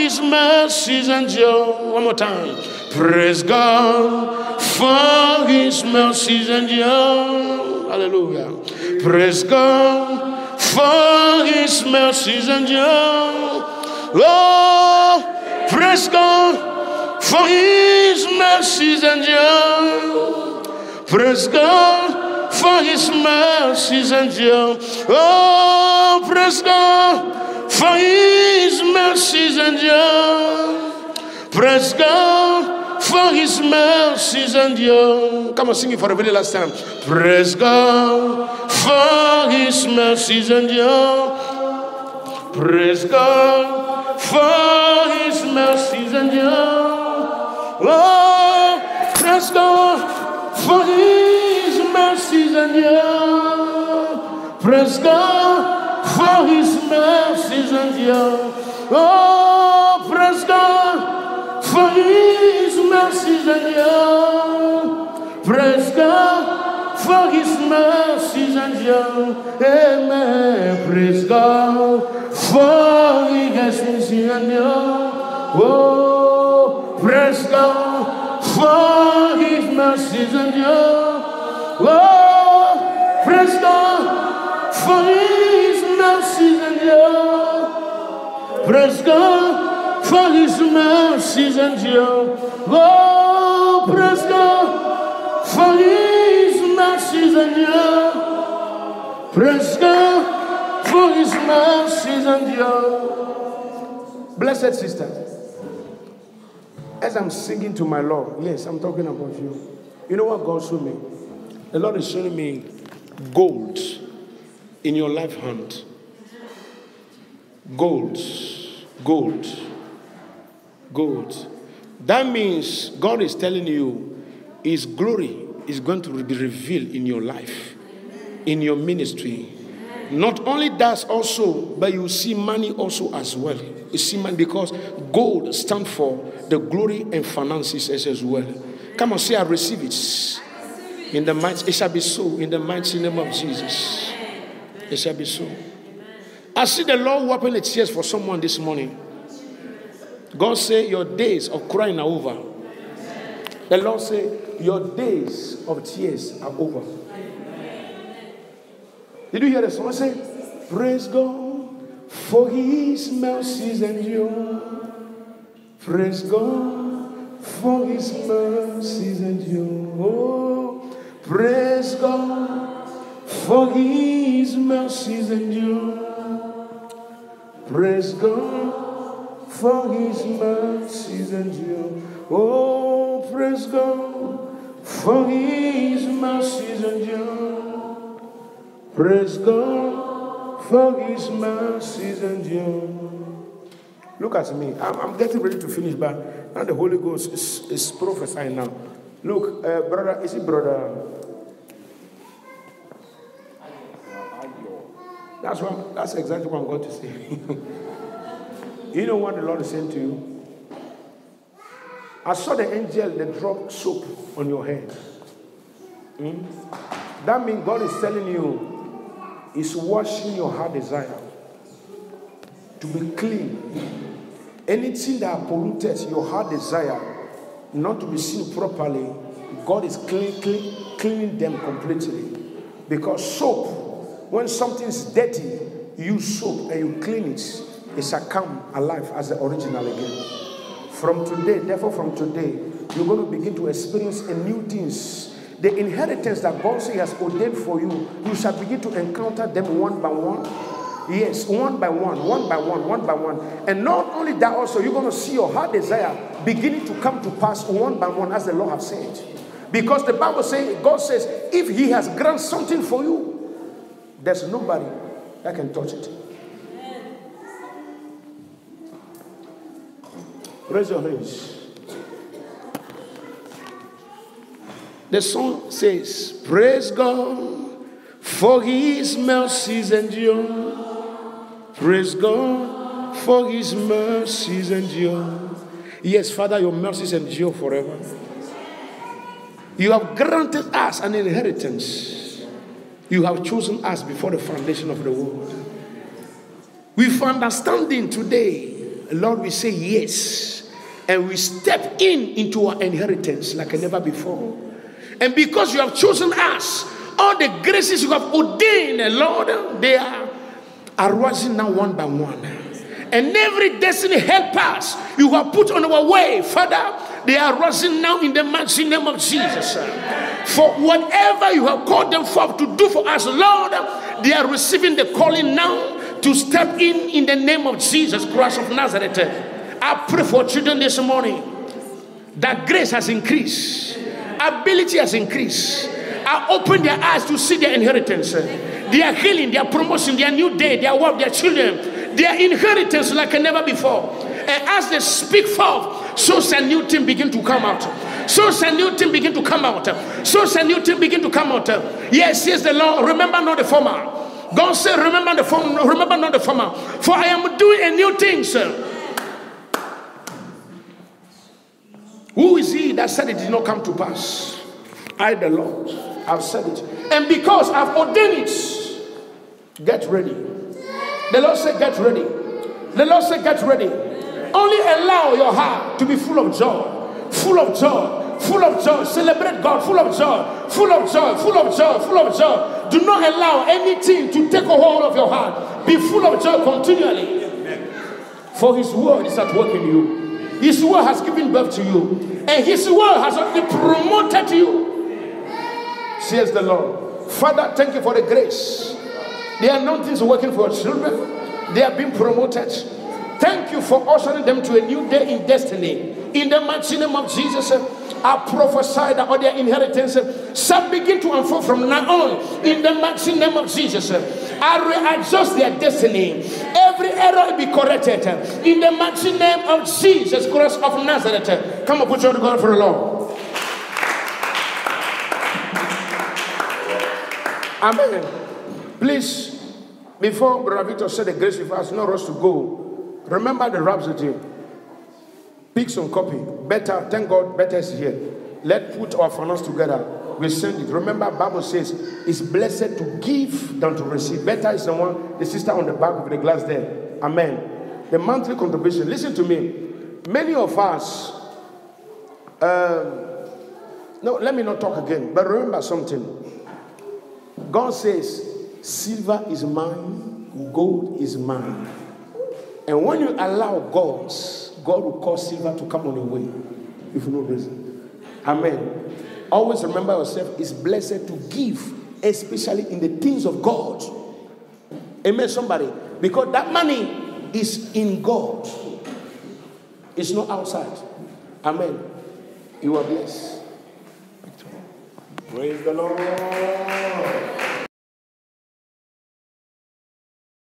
his mercies endure. One more time. Praise God for his mercies endure. Hallelujah. Praise God for his mercies endure. Oh, praise God for his mercies endure. Praise God for his mercies endure. Oh, praise God for his mercies endure. Praise God for his mercies endure. Come on, sing it for the very last time. Praise God for his mercies endure. Praise God for his mercies endure. Oh, praise God for his mercies endure. Praise God for his mercies endure. Oh, praise God for his mercies endure. Praise God for his mercies endure. Amen. Praise God for his mercies endure. Oh, praise God for his mercies endure. Oh, praise God for his mercies endure. Praise God for his mercies endure. Oh, praise God for his mercies endure. Praise God for his mercies endure. Blessed sister, as I'm singing to my Lord, yes, I'm talking about you. You know what God showed me? The Lord is showing me gold in your life hand. Gold. Gold. Gold. That means God is telling you his glory is going to be revealed in your life, in your ministry. Not only that also, but you see money also as well. You see money because gold stands for the glory and finances as well. Come on, say I receive it. In the mighty, it shall be so. In the mighty name of Jesus, it shall be so. I see the Lord wiping the tears for someone this morning. God say your days of crying are over. The Lord say your days of tears are over. Did you hear the song? I say, praise God for his mercies endure. Praise God for his mercies endure. Oh, praise God for his mercies endure. Praise God for his mercies endure. Oh, praise God for his mercies endure. Praise God for his mercies endure. Look at me. I'm getting ready to finish, but now the Holy Ghost is prophesying now. Look, brother, is it brother? That's exactly what I'm going to say. You know what the Lord is saying to you? I saw the angel that dropped soap on your head. That means God is telling you, is washing your heart desire to be clean. Anything that polluted your heart desire not to be seen properly, God is cleaning them completely. Because soap, when something is dirty, you use soap and you clean it, it shall come alive as the original again. From today, therefore from today, you're going to begin to experience a new things. The inheritance that God says He has ordained for you, you shall begin to encounter them one by one. Yes, one by one, one by one, one by one. And not only that also, you're going to see your heart desire beginning to come to pass one by one as the Lord has said. Because the Bible says, God says, if He has granted something for you, there's nobody that can touch it. Raise your hands. The song says, praise God for his mercies endure. Praise God for his mercies endure. Yes, Father, your mercies endure forever. You have granted us an inheritance. You have chosen us before the foundation of the world. With understanding today, Lord, we say yes. And we step into our inheritance like never before. And because you have chosen us, all the graces you have ordained, Lord, they are arising now one by one. And every destiny helpers you have put on our way, Father, they are rising now in the mighty name of Jesus. For whatever you have called them for to do for us, Lord, they are receiving the calling now to step in the name of Jesus Christ of Nazareth. I pray for children this morning that grace has increased, ability has increased. I open their eyes to see their inheritance, their healing, their promotion, their new day, their work, their children, their inheritance like never before. And as they speak forth, so shall new thing begin to come out. So shall new thing begin to come out. So shall new thing begin to come out. Yes, says the Lord, remember not the former. God said, remember the former, remember not the former. For I am doing a new thing, sir. Who is he that said it did not come to pass? I, the Lord, have said it. And because I've ordained it, get ready. The Lord said, get ready. The Lord said, get ready. Only allow your heart to be full of joy. Full of joy. Full of joy. Celebrate God. Full of joy. Full of joy. Full of joy. Full of joy. Do not allow anything to take a hold of your heart. Be full of joy continually. For his word is at work in you. His word has given birth to you. And his word has already promoted you. Says the Lord. Father, thank you for the grace. The anointing is working for your children. They are being promoted. Thank you for ushering them to a new day in destiny. In the mighty name of Jesus, I prophesy that all their inheritance shall begin to unfold from now on. In the mighty name of Jesus, I readjust their destiny. Every error will be corrected. In the mighty name of Jesus Christ of Nazareth. Come on, put your hand together for the Lord. Amen. Please, before Brother Victor said the grace with us, no rush to go. Remember the rhapsody. Pick some copy. Better, thank God, better is here. Let's put our finance together. We send it. Remember, Bible says it's blessed to give than to receive. Better is the one, the sister on the back with the glass there. Amen. The monthly contribution. Listen to me. Many of us, no, let me not talk again. But remember something. God says, silver is mine, gold is mine. And when you allow God will cause silver to come on your way. If no reason. Amen. Always remember yourself, it's blessed to give, especially in the things of God. Amen, somebody. Because that money is in God. It's not outside. Amen. You are blessed. Praise the Lord.